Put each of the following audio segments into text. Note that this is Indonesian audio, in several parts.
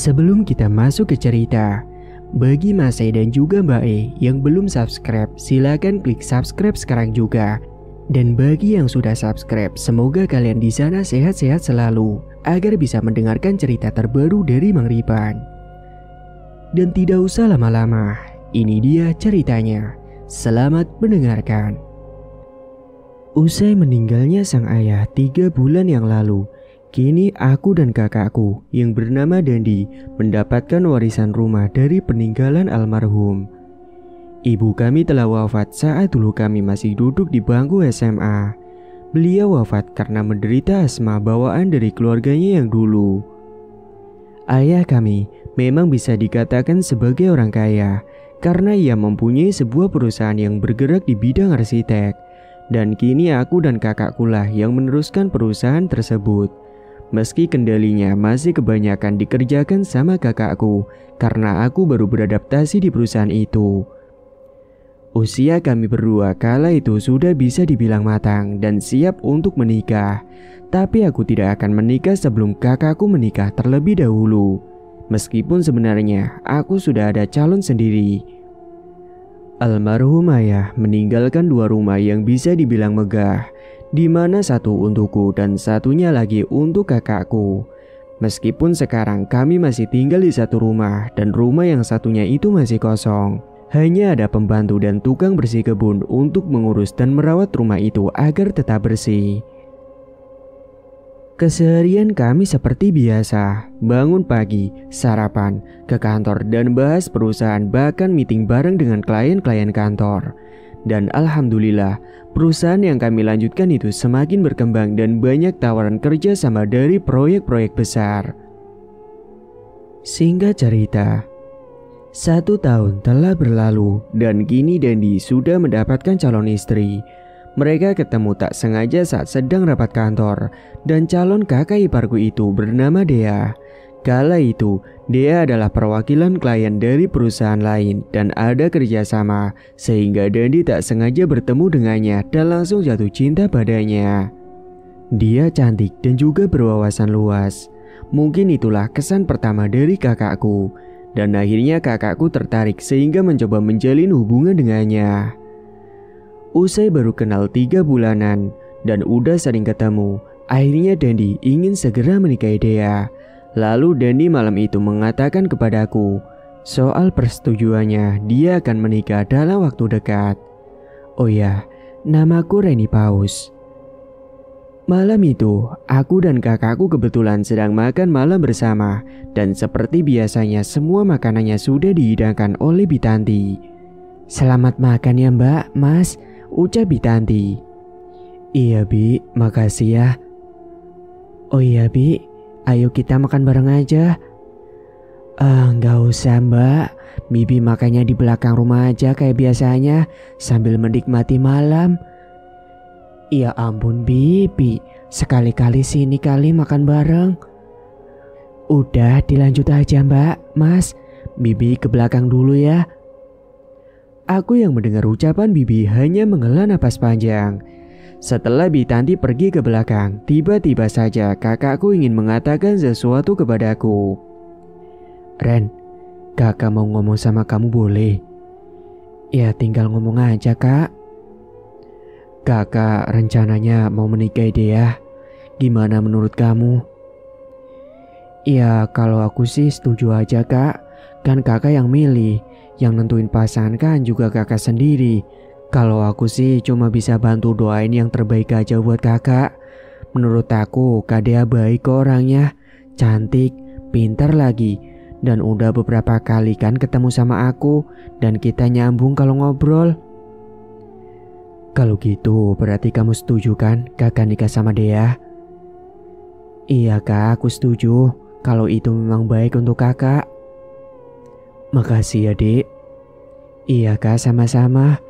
Sebelum kita masuk ke cerita, bagi Mas E dan juga Mbak E yang belum subscribe, silakan klik subscribe sekarang juga. Dan bagi yang sudah subscribe, semoga kalian di sana sehat-sehat selalu agar bisa mendengarkan cerita terbaru dari Mang Ripan. Dan tidak usah lama-lama, ini dia ceritanya. Selamat mendengarkan. Usai meninggalnya sang ayah 3 bulan yang lalu, kini aku dan kakakku yang bernama Dandi mendapatkan warisan rumah dari peninggalan almarhum. Ibu kami telah wafat saat dulu kami masih duduk di bangku SMA. Beliau wafat karena menderita asma bawaan dari keluarganya yang dulu. Ayah kami memang bisa dikatakan sebagai orang kaya karena ia mempunyai sebuah perusahaan yang bergerak di bidang arsitek. Dan kini aku dan kakakku lah yang meneruskan perusahaan tersebut. Meski kendalinya masih kebanyakan dikerjakan sama kakakku karena aku baru beradaptasi di perusahaan itu. Usia kami berdua kala itu sudah bisa dibilang matang dan siap untuk menikah. Tapi aku tidak akan menikah sebelum kakakku menikah terlebih dahulu. Meskipun sebenarnya aku sudah ada calon sendiri. Almarhum ayah meninggalkan 2 rumah yang bisa dibilang megah, di mana satu untukku dan satunya lagi untuk kakakku. Meskipun sekarang kami masih tinggal di satu rumah dan rumah yang satunya itu masih kosong. Hanya ada pembantu dan tukang bersih kebun untuk mengurus dan merawat rumah itu agar tetap bersih. Keseharian kami seperti biasa, bangun pagi, sarapan, ke kantor dan bahas perusahaan bahkan meeting bareng dengan klien-klien kantor. Dan alhamdulillah, perusahaan yang kami lanjutkan itu semakin berkembang dan banyak tawaran kerja sama dari proyek-proyek besar. Singkat cerita, 1 tahun telah berlalu dan kini Dandi sudah mendapatkan calon istri. Mereka ketemu tak sengaja saat sedang rapat kantor dan calon kakak iparku itu bernama Dea. Kala itu, Dea adalah perwakilan klien dari perusahaan lain dan ada kerjasama sehingga Dandi tak sengaja bertemu dengannya dan langsung jatuh cinta padanya. Dia cantik dan juga berwawasan luas. Mungkin itulah kesan pertama dari kakakku dan akhirnya kakakku tertarik sehingga mencoba menjalin hubungan dengannya. Usai baru kenal 3 bulanan dan udah sering ketemu, akhirnya Dandi ingin segera menikahi Dea. Lalu Dandi malam itu mengatakan kepadaku soal persetujuannya dia akan menikah dalam waktu dekat. Oh ya, namaku Reni Paus. Malam itu, aku dan kakakku kebetulan sedang makan malam bersama dan seperti biasanya semua makanannya sudah dihidangkan oleh Bitanti. Selamat makan ya Mbak, Mas, ucap Bitanti. Iya Bi, makasih ya. Oh iya Bi, ayo kita makan bareng aja. Nggak usah Mbak, Bibi makannya di belakang rumah aja kayak biasanya sambil menikmati malam. Ya ampun Bibi, sekali-kali sini kali makan bareng. Udah dilanjut aja Mbak, Mas, Bibi ke belakang dulu ya. Aku yang mendengar ucapan Bibi hanya menghela napas panjang. Setelah Bitanti pergi ke belakang, tiba-tiba saja kakakku ingin mengatakan sesuatu kepadaku. Ren, kakak mau ngomong sama kamu boleh? Ya tinggal ngomong aja kak. Kakak rencananya mau menikahi Dea. Gimana menurut kamu? Ya kalau aku sih setuju aja kak. Kan kakak yang milih. Yang nentuin pasangan kan juga kakak sendiri. Kalau aku sih cuma bisa bantu doain yang terbaik aja buat kakak. Menurut aku Kak Dea baik kok orangnya. Cantik, pintar lagi. Dan udah beberapa kali kan ketemu sama aku. Dan kita nyambung kalau ngobrol. Kalau gitu berarti kamu setuju kan kakak nikah sama Dea? Iya kak, aku setuju. Kalau itu memang baik untuk kakak. Makasih ya Dek. Iya kak, sama-sama.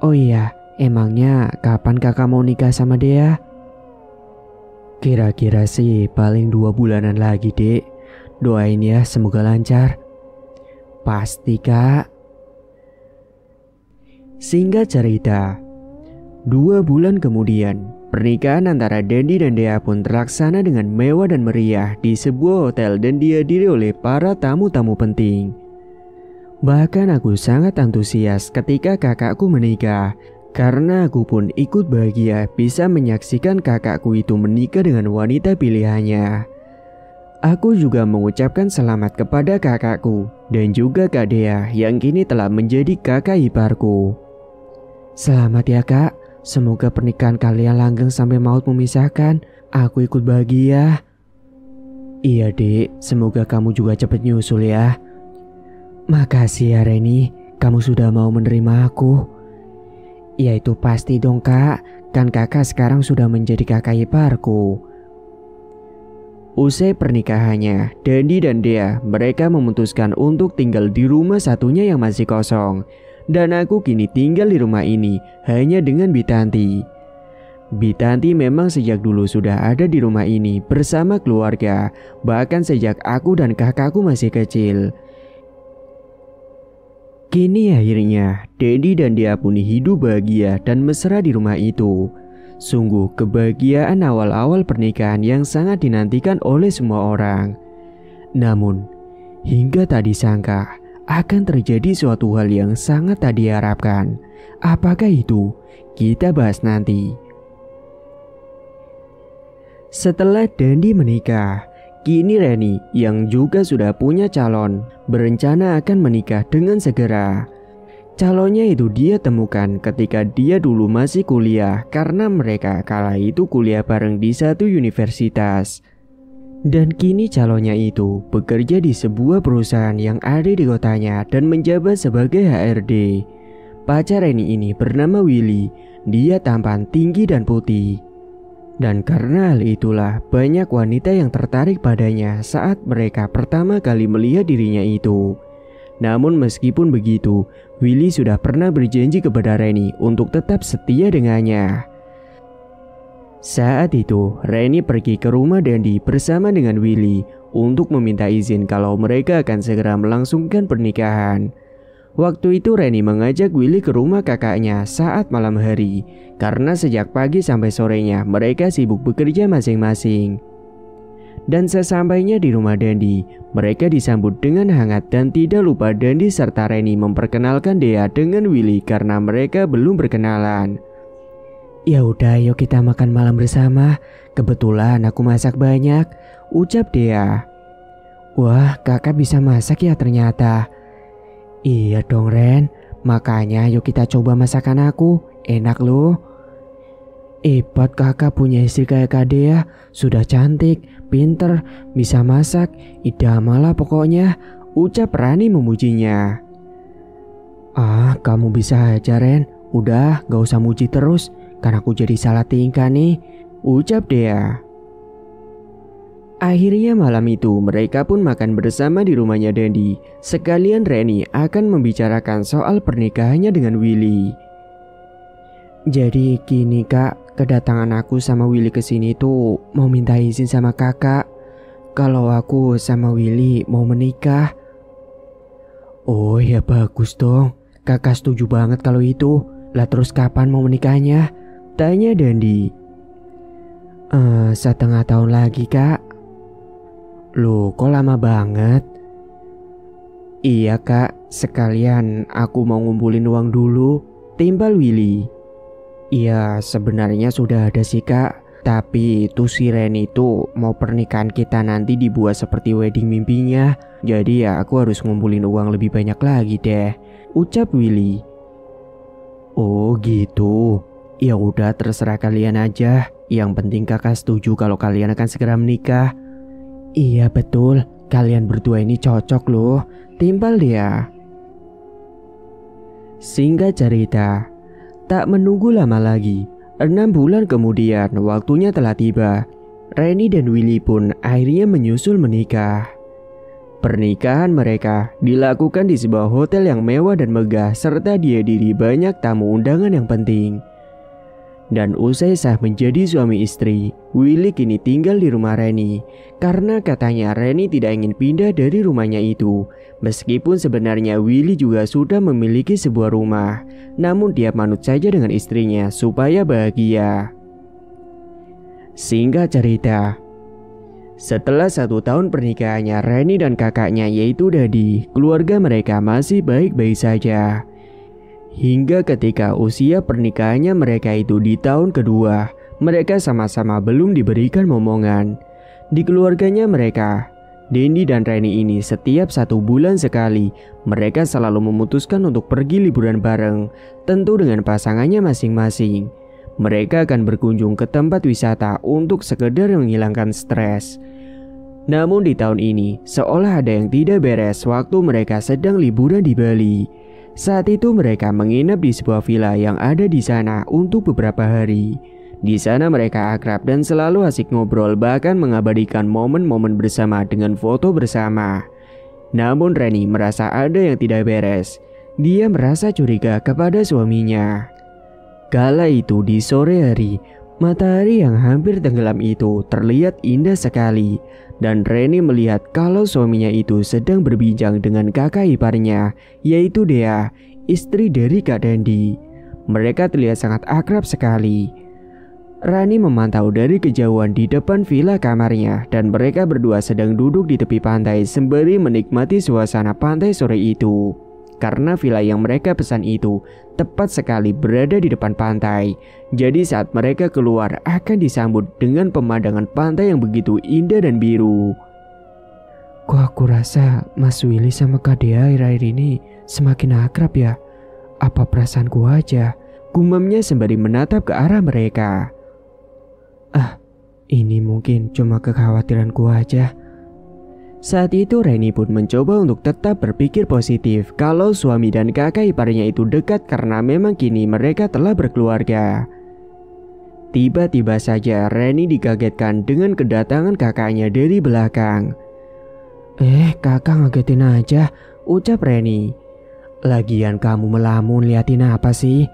Oh iya, emangnya kapan kakak mau nikah sama Dea? Kira-kira sih paling 2 bulanan lagi Dek. Doain ya semoga lancar. Pasti kak. Singkat cerita, 2 bulan kemudian, pernikahan antara Dendi dan Dea pun terlaksana dengan mewah dan meriah di sebuah hotel dan dihadiri oleh para tamu-tamu penting. Bahkan aku sangat antusias ketika kakakku menikah, karena aku pun ikut bahagia bisa menyaksikan kakakku itu menikah dengan wanita pilihannya. Aku juga mengucapkan selamat kepada kakakku dan juga Kak Dea yang kini telah menjadi kakak iparku. Selamat ya kak, semoga pernikahan kalian langgeng sampai maut memisahkan. Aku ikut bahagia. Iya dek, semoga kamu juga cepat nyusul ya. Makasih ya Reni, kamu sudah mau menerima aku. Ya itu pasti dong kak, kan kakak sekarang sudah menjadi kakak iparku. Usai pernikahannya, Dendi dan Dea mereka memutuskan untuk tinggal di rumah satunya yang masih kosong. Dan aku kini tinggal di rumah ini hanya dengan Bitanti. Bitanti memang sejak dulu sudah ada di rumah ini bersama keluarga, bahkan sejak aku dan kakakku masih kecil. Kini akhirnya Dendi dan Dea pun hidup bahagia dan mesra di rumah itu. Sungguh kebahagiaan awal-awal pernikahan yang sangat dinantikan oleh semua orang. Namun, hingga tak disangka akan terjadi suatu hal yang sangat tak diharapkan. Apakah itu? Kita bahas nanti. Setelah Dendi menikah, kini Reni yang juga sudah punya calon berencana akan menikah dengan segera. Calonnya itu dia temukan ketika dia dulu masih kuliah karena mereka kala itu kuliah bareng di satu universitas. Dan kini calonnya itu bekerja di sebuah perusahaan yang ada di kotanya dan menjabat sebagai HRD. Pacar Reni ini bernama Willy, dia tampan tinggi dan putih. Dan karena hal itulah banyak wanita yang tertarik padanya saat mereka pertama kali melihat dirinya itu. Namun meskipun begitu, Willy sudah pernah berjanji kepada Reni untuk tetap setia dengannya. Saat itu, Reni pergi ke rumah Dendi bersama dengan Willy untuk meminta izin kalau mereka akan segera melangsungkan pernikahan. Waktu itu Reni mengajak Willy ke rumah kakaknya saat malam hari, karena sejak pagi sampai sorenya mereka sibuk bekerja masing-masing. Dan sesampainya di rumah Dendi, mereka disambut dengan hangat dan tidak lupa Dendi serta Reni memperkenalkan Dea dengan Willy karena mereka belum berkenalan. Ya udah, yuk kita makan malam bersama. Kebetulan aku masak banyak, ucap Dea. Wah, kakak bisa masak ya ternyata. Iya dong Ren, makanya yuk kita coba masakan aku. Enak loh. Hebat kakak punya istri kayak Kak Dea. Sudah cantik, pinter, bisa masak, idaman lah pokoknya, ucap Rani memujinya. Ah, kamu bisa aja Ren. Udah, gak usah muji terus. Kan aku jadi salah tingkah nih, ucap Dea. Akhirnya malam itu mereka pun makan bersama di rumahnya Dendi. Sekalian Reni akan membicarakan soal pernikahannya dengan Willy. Jadi gini kak, kedatangan aku sama Willy kesini tuh mau minta izin sama kakak. Kalau aku sama Willy mau menikah. Oh ya bagus dong, kakak setuju banget kalau itu. Lah terus kapan mau menikahnya? Tanya Dendi. 1,5 tahun lagi kak. Loh kok lama banget? Iya kak, sekalian aku mau ngumpulin uang dulu, timbal Willy. Iya sebenarnya sudah ada sih kak, tapi itu si Reni itu mau pernikahan kita nanti dibuat seperti wedding mimpinya. Jadi ya aku harus ngumpulin uang lebih banyak lagi deh, ucap Willy. Oh gitu. Ya udah terserah kalian aja. Yang penting kakak setuju kalau kalian akan segera menikah. Iya betul, kalian berdua ini cocok loh, timbal dia. Singkat cerita, tak menunggu lama lagi, 6 bulan kemudian waktunya telah tiba. Reni dan Willy pun akhirnya menyusul menikah. Pernikahan mereka dilakukan di sebuah hotel yang mewah dan megah serta dihadiri banyak tamu undangan yang penting. Dan usai sah menjadi suami istri, Willy kini tinggal di rumah Reni. Karena katanya Reni tidak ingin pindah dari rumahnya itu. Meskipun sebenarnya Willy juga sudah memiliki sebuah rumah, namun dia manut saja dengan istrinya supaya bahagia. Singkat cerita, setelah 1 tahun pernikahannya Reni dan kakaknya yaitu Dadi, keluarga mereka masih baik-baik saja. Hingga ketika usia pernikahannya mereka itu di tahun kedua, mereka sama-sama belum diberikan momongan. Di keluarganya mereka, Dendi dan Reni ini setiap 1 bulan sekali, mereka selalu memutuskan untuk pergi liburan bareng, tentu dengan pasangannya masing-masing. Mereka akan berkunjung ke tempat wisata untuk sekedar menghilangkan stres. Namun di tahun ini, seolah ada yang tidak beres waktu mereka sedang liburan di Bali. Saat itu mereka menginap di sebuah villa yang ada di sana untuk beberapa hari. Di sana mereka akrab dan selalu asik ngobrol, bahkan mengabadikan momen-momen bersama dengan foto bersama. Namun Reni merasa ada yang tidak beres. Dia merasa curiga kepada suaminya. Kala itu di sore hari, matahari yang hampir tenggelam itu terlihat indah sekali. Dan Reni melihat kalau suaminya itu sedang berbincang dengan kakak iparnya, yaitu Dea, istri dari Kak Dandi. Mereka terlihat sangat akrab sekali. Rani memantau dari kejauhan di depan villa kamarnya, dan mereka berdua sedang duduk di tepi pantai sembari menikmati suasana pantai sore itu. Karena villa yang mereka pesan itu tepat sekali berada di depan pantai. Jadi saat mereka keluar akan disambut dengan pemandangan pantai yang begitu indah dan biru. Kok aku rasa Mas Willy sama Kak Dea akhir-akhir ini semakin akrab ya? Apa perasaanku aja? Gumamnya sembari menatap ke arah mereka. Ini mungkin cuma kekhawatiranku aja. Saat itu Reni pun mencoba untuk tetap berpikir positif kalau suami dan kakak iparnya itu dekat karena memang kini mereka telah berkeluarga. Tiba-tiba saja Reni dikagetkan dengan kedatangan kakaknya dari belakang. Kakak ngagetin aja, ucap Reni. Lagian kamu melamun liatin apa sih?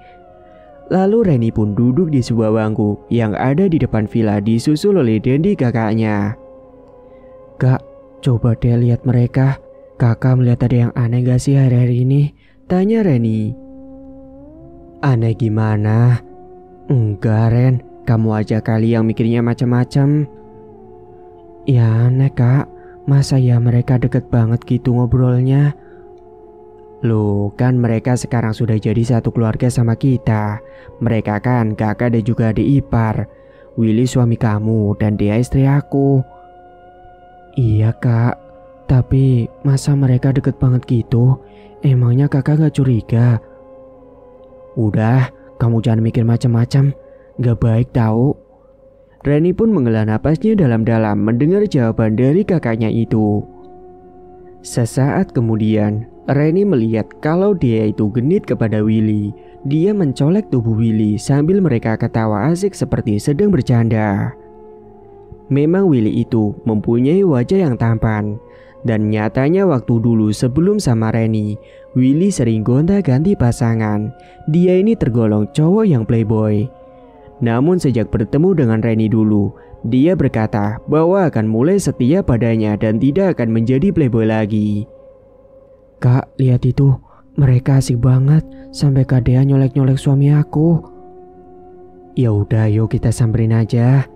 Lalu Reni pun duduk di sebuah bangku yang ada di depan villa disusul oleh Dendi kakaknya. Kak, coba deh lihat mereka. Kakak melihat ada yang aneh gak sih hari-hari ini? Tanya Reni. Aneh gimana? Enggak Ren, kamu aja kali yang mikirnya macam-macam. Ya aneh kak, masa ya mereka deket banget gitu ngobrolnya? Loh kan mereka sekarang sudah jadi satu keluarga sama kita. Mereka kan kakak dan juga adik ipar. Willy suami kamu dan dia istri aku. Iya kak, tapi masa mereka deket banget gitu? Emangnya kakak gak curiga? Udah, kamu jangan mikir macam-macam. Gak baik tahu. Reni pun menghela napasnya dalam-dalam mendengar jawaban dari kakaknya itu. Sesaat kemudian, Reni melihat kalau dia itu genit kepada Willy. Dia mencolek tubuh Willy sambil mereka ketawa asik seperti sedang bercanda. Memang Willy itu mempunyai wajah yang tampan. Dan nyatanya waktu dulu sebelum sama Reni, Willy sering gonta-ganti pasangan. Dia ini tergolong cowok yang playboy. Namun sejak bertemu dengan Reni dulu, dia berkata bahwa akan mulai setia padanya dan tidak akan menjadi playboy lagi. Kak, lihat itu. Mereka asik banget sampai Kak Dea nyolek-nyolek suami aku. Ya udah, yuk kita samperin aja.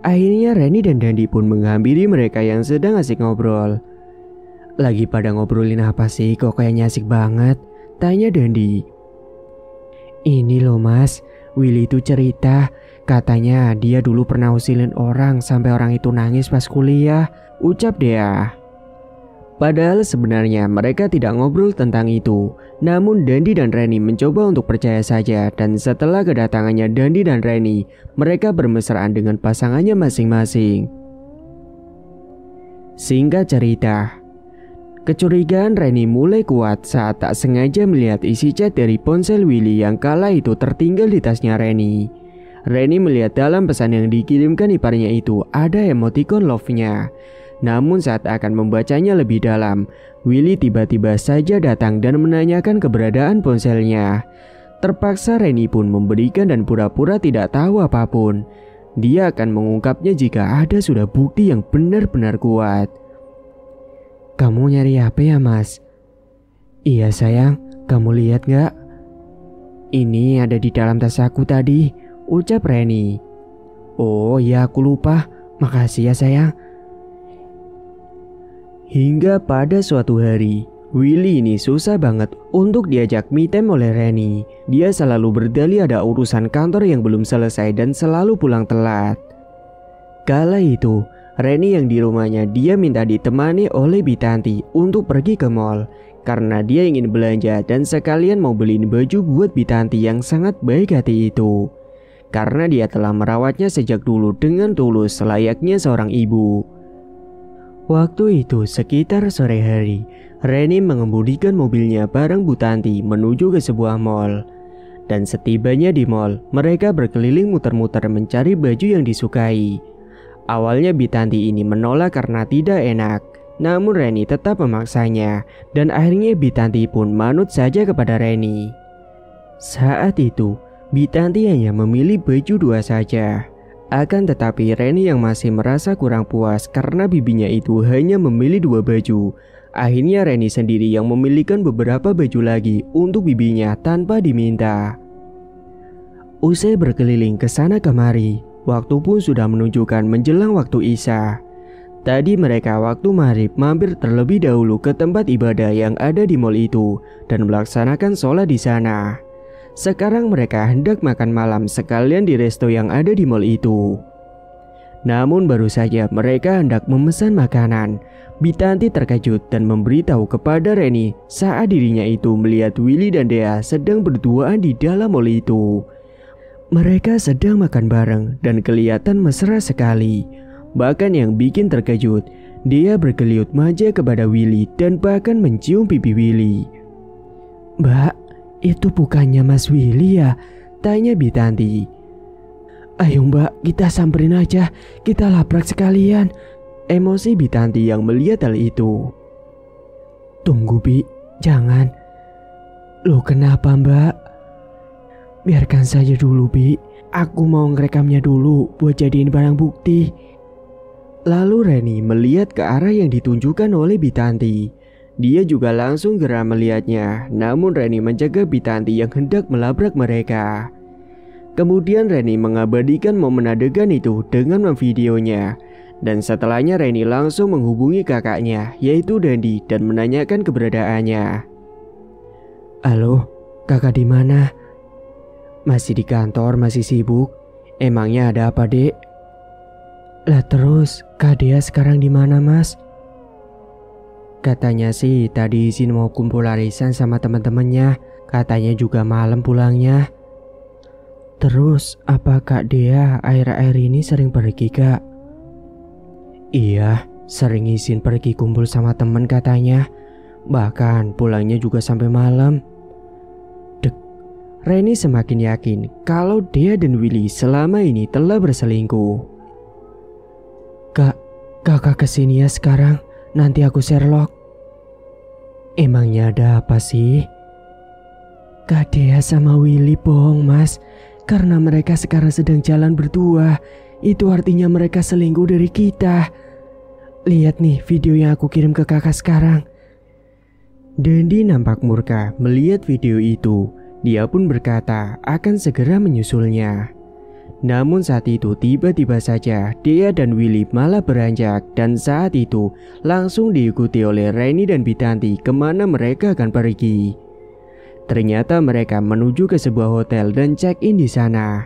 Akhirnya Reni dan Dandi pun menghampiri mereka yang sedang asik ngobrol. Lagi pada ngobrolin apa sih kok kayaknya asik banget? Tanya Dandi. Ini loh mas, Willy itu cerita. Katanya dia dulu pernah usilin orang sampai orang itu nangis pas kuliah. Ucap Dea. Padahal sebenarnya mereka tidak ngobrol tentang itu. Namun Dandi dan Reni mencoba untuk percaya saja. Dan setelah kedatangannya Dandi dan Reni, mereka bermesraan dengan pasangannya masing-masing. Singkat cerita, kecurigaan Reni mulai kuat saat tak sengaja melihat isi chat dari ponsel Willy yang kala itu tertinggal di tasnya Reni. Reni melihat dalam pesan yang dikirimkan iparnya itu ada emoticon love-nya. Namun saat akan membacanya lebih dalam, Willy tiba-tiba saja datang dan menanyakan keberadaan ponselnya. Terpaksa Reni pun memberikan dan pura-pura tidak tahu apapun. Dia akan mengungkapnya jika ada sudah bukti yang benar-benar kuat. Kamu nyari apa ya mas? Iya sayang, kamu lihat gak? Ini ada di dalam tas aku tadi, ucap Reni. Oh ya aku lupa, makasih ya sayang. Hingga pada suatu hari, Willy ini susah banget untuk diajak me time oleh Reni. Dia selalu berdalih ada urusan kantor yang belum selesai dan selalu pulang telat. Kala itu, Reni yang di rumahnya dia minta ditemani oleh Bitanti untuk pergi ke mall. Karena dia ingin belanja dan sekalian mau beliin baju buat Bitanti yang sangat baik hati itu. Karena dia telah merawatnya sejak dulu dengan tulus layaknya seorang ibu. Waktu itu sekitar sore hari, Reni mengemudikan mobilnya bareng Bu Tanti menuju ke sebuah mall. Dan setibanya di mall, mereka berkeliling muter-muter mencari baju yang disukai. Awalnya Bitanti ini menolak karena tidak enak, namun Reni tetap memaksanya dan akhirnya Bitanti pun manut saja kepada Reni. Saat itu, Bitanti hanya memilih baju 2 saja. Akan tetapi Reni yang masih merasa kurang puas karena bibinya itu hanya memilih 2 baju. Akhirnya Reni sendiri yang memilihkan beberapa baju lagi untuk bibinya tanpa diminta. Usai berkeliling ke sana kemari, waktu pun sudah menunjukkan menjelang waktu Isya. Tadi mereka waktu maghrib mampir terlebih dahulu ke tempat ibadah yang ada di mall itu dan melaksanakan sholat di sana. Sekarang mereka hendak makan malam sekalian di resto yang ada di mall itu. Namun baru saja mereka hendak memesan makanan, Bitanti terkejut dan memberitahu kepada Reni saat dirinya itu melihat Willy dan Dea sedang berduaan di dalam mall itu. Mereka sedang makan bareng dan kelihatan mesra sekali. Bahkan yang bikin terkejut, Dea berkeliut manja kepada Willy dan bahkan mencium pipi Willy. Mbak, itu bukannya Mas Willy ya? Tanya Bitanti. Ayo mbak, kita samperin aja, kita labrak sekalian. Emosi Bitanti yang melihat hal itu. Tunggu Bi, jangan. Loh kenapa mbak? Biarkan saja dulu Bi, aku mau ngerekamnya dulu buat jadiin barang bukti. Lalu Reni melihat ke arah yang ditunjukkan oleh Bitanti. Dia juga langsung geram melihatnya, namun Reni mencegah Bitanti yang hendak melabrak mereka. Kemudian Reni mengabadikan momen adegan itu dengan memvideonya. Dan setelahnya Reni langsung menghubungi kakaknya, yaitu Dandi, dan menanyakan keberadaannya. Halo, kakak di mana? Masih di kantor, masih sibuk. Emangnya ada apa dek? Lah terus, Kak Dea sekarang di mana mas? Katanya sih tadi izin mau kumpul arisan sama teman-temannya. Katanya juga malam pulangnya. Terus apa Kak Dea akhir-akhir ini sering pergi kak? Iya, sering izin pergi kumpul sama temen katanya. Bahkan pulangnya juga sampai malam. Dek, Reni semakin yakin kalau Dea dan Willy selama ini telah berselingkuh. Kak, kakak kesini ya sekarang. Nanti aku Sherlock. Emangnya ada apa sih? Kak Dea sama Willy bohong mas. Karena mereka sekarang sedang jalan berdua. Itu artinya mereka selingkuh dari kita. Lihat nih video yang aku kirim ke kakak sekarang. Dandi nampak murka melihat video itu. Dia pun berkata akan segera menyusulnya. Namun saat itu tiba-tiba saja Dea dan Willy malah beranjak. Dan saat itu langsung diikuti oleh Reni dan Bitanti kemana mereka akan pergi. Ternyata mereka menuju ke sebuah hotel dan check-in di sana.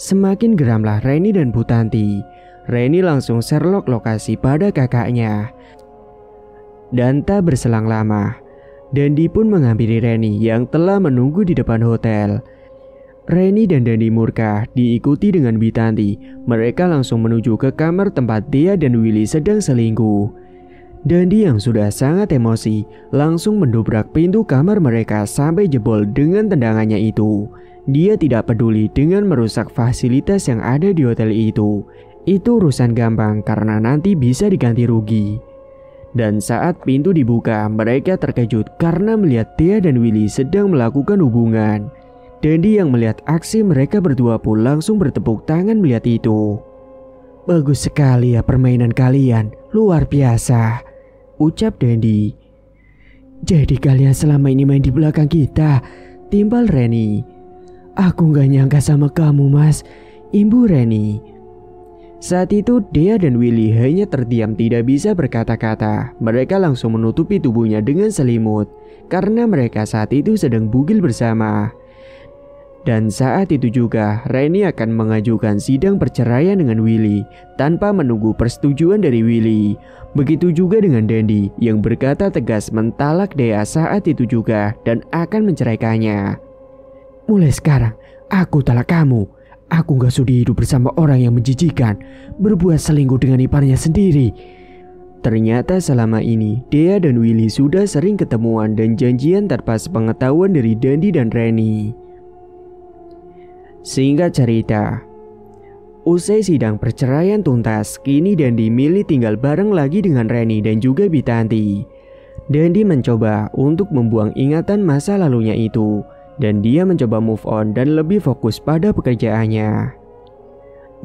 Semakin geramlah Reni dan Bitanti. Reni langsung Sherlock lokasi pada kakaknya. Dan tak berselang lama, Dandi pun menghampiri Reni yang telah menunggu di depan hotel. Reni dan Dandi murka diikuti dengan Bitanti. Mereka langsung menuju ke kamar tempat Dea dan Willy sedang selingkuh. Dandi yang sudah sangat emosi langsung mendobrak pintu kamar mereka sampai jebol dengan tendangannya itu. Dia tidak peduli dengan merusak fasilitas yang ada di hotel itu. Itu urusan gampang karena nanti bisa diganti rugi. Dan saat pintu dibuka, mereka terkejut karena melihat Dea dan Willy sedang melakukan hubungan. Dendi yang melihat aksi mereka berdua pun langsung bertepuk tangan melihat itu. "Bagus sekali ya permainan kalian, luar biasa," ucap Dendi. "Jadi kalian selama ini main di belakang kita," timbal Reni. "Aku gak nyangka sama kamu mas," imbu Reni. Saat itu Dea dan Willy hanya terdiam tidak bisa berkata-kata. Mereka langsung menutupi tubuhnya dengan selimut karena mereka saat itu sedang bugil bersama. Dan saat itu juga Reni akan mengajukan sidang perceraian dengan Willy tanpa menunggu persetujuan dari Willy. Begitu juga dengan Dendi yang berkata tegas mentalak Dea saat itu juga dan akan menceraikannya. "Mulai sekarang aku talak kamu. Aku gak sudi hidup bersama orang yang menjijikan, berbuat selingkuh dengan iparnya sendiri." Ternyata selama ini Dea dan Willy sudah sering ketemuan dan janjian tanpa sepengetahuan dari Dendi dan Reni. Singkat cerita, usai sidang perceraian tuntas, kini Dendi milih tinggal bareng lagi dengan Reni dan juga Bitanti. Dendi mencoba untuk membuang ingatan masa lalunya itu, dan dia mencoba move on dan lebih fokus pada pekerjaannya.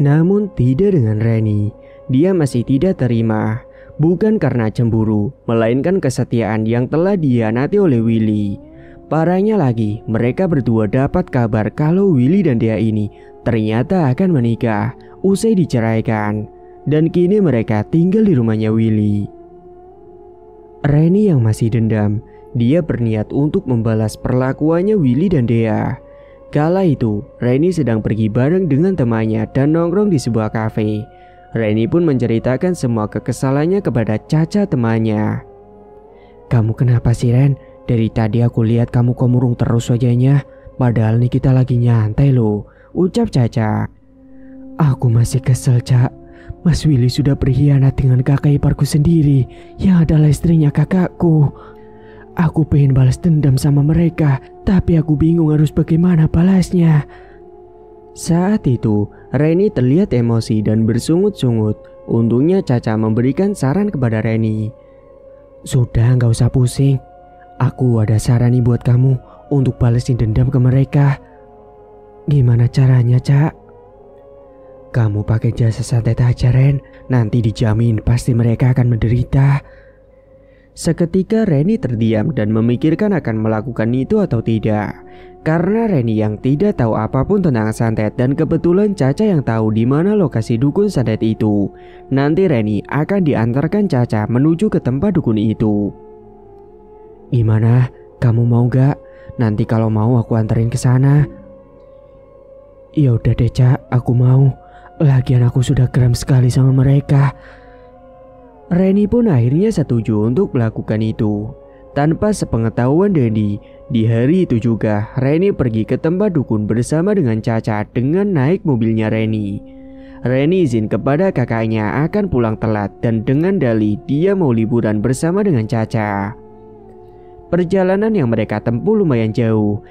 Namun tidak dengan Reni. Dia masih tidak terima, bukan karena cemburu, melainkan kesetiaan yang telah dihianati oleh Willy. Parahnya lagi, mereka berdua dapat kabar kalau Willy dan Dea ini ternyata akan menikah usai diceraikan. Dan kini mereka tinggal di rumahnya Willy. Reni yang masih dendam, dia berniat untuk membalas perlakuannya Willy dan Dea. Kala itu, Reni sedang pergi bareng dengan temannya dan nongkrong di sebuah kafe. Reni pun menceritakan semua kekesalannya kepada Caca temannya. "Kamu kenapa sih Ren? Dari tadi aku lihat kamu kok murung terus wajahnya. Padahal nih kita lagi nyantai loh," ucap Caca. "Aku masih kesel Cak. Mas Willy sudah berkhianat dengan kakak iparku sendiri yang adalah istrinya kakakku. Aku pengen balas dendam sama mereka, tapi aku bingung harus bagaimana balasnya." Saat itu, Reni terlihat emosi dan bersungut-sungut. Untungnya Caca memberikan saran kepada Reni. "Sudah gak usah pusing. Aku ada saran nih buat kamu untuk balesin dendam ke mereka." "Gimana caranya Cak?" "Kamu pakai jasa santet aja Ren. Nanti dijamin pasti mereka akan menderita." Seketika Reni terdiam dan memikirkan akan melakukan itu atau tidak. Karena Reni yang tidak tahu apapun tentang santet dan kebetulan Caca yang tahu di mana lokasi dukun santet itu. Nanti Reni akan diantarkan Caca menuju ke tempat dukun itu. "Gimana? Kamu mau gak? Nanti kalau mau aku anterin ke sana." "Ya udah deh Cak, aku mau. Lagian aku sudah geram sekali sama mereka." Reni pun akhirnya setuju untuk melakukan itu. Tanpa sepengetahuan Dendi, di hari itu juga Reni pergi ke tempat dukun bersama dengan Caca dengan naik mobilnya Reni. Reni izin kepada kakaknya akan pulang telat dan dengan dalih dia mau liburan bersama dengan Caca. Perjalanan yang mereka tempuh lumayan jauh.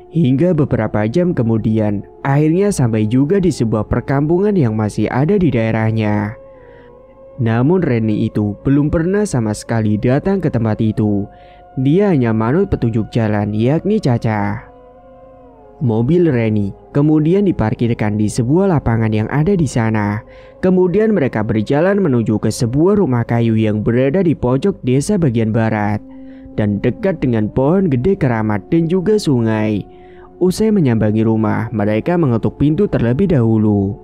Hingga beberapa jam kemudian, akhirnya sampai juga di sebuah perkampungan yang masih ada di daerahnya. Namun Reni itu belum pernah sama sekali datang ke tempat itu. Dia hanya manut petunjuk jalan, yakni Caca. Mobil Reni kemudian diparkirkan di sebuah lapangan yang ada di sana. Kemudian mereka berjalan menuju ke sebuah rumah kayu yang berada di pojok desa bagian barat dan dekat dengan pohon gede keramat dan juga sungai. Usai menyambangi rumah, mereka mengetuk pintu terlebih dahulu.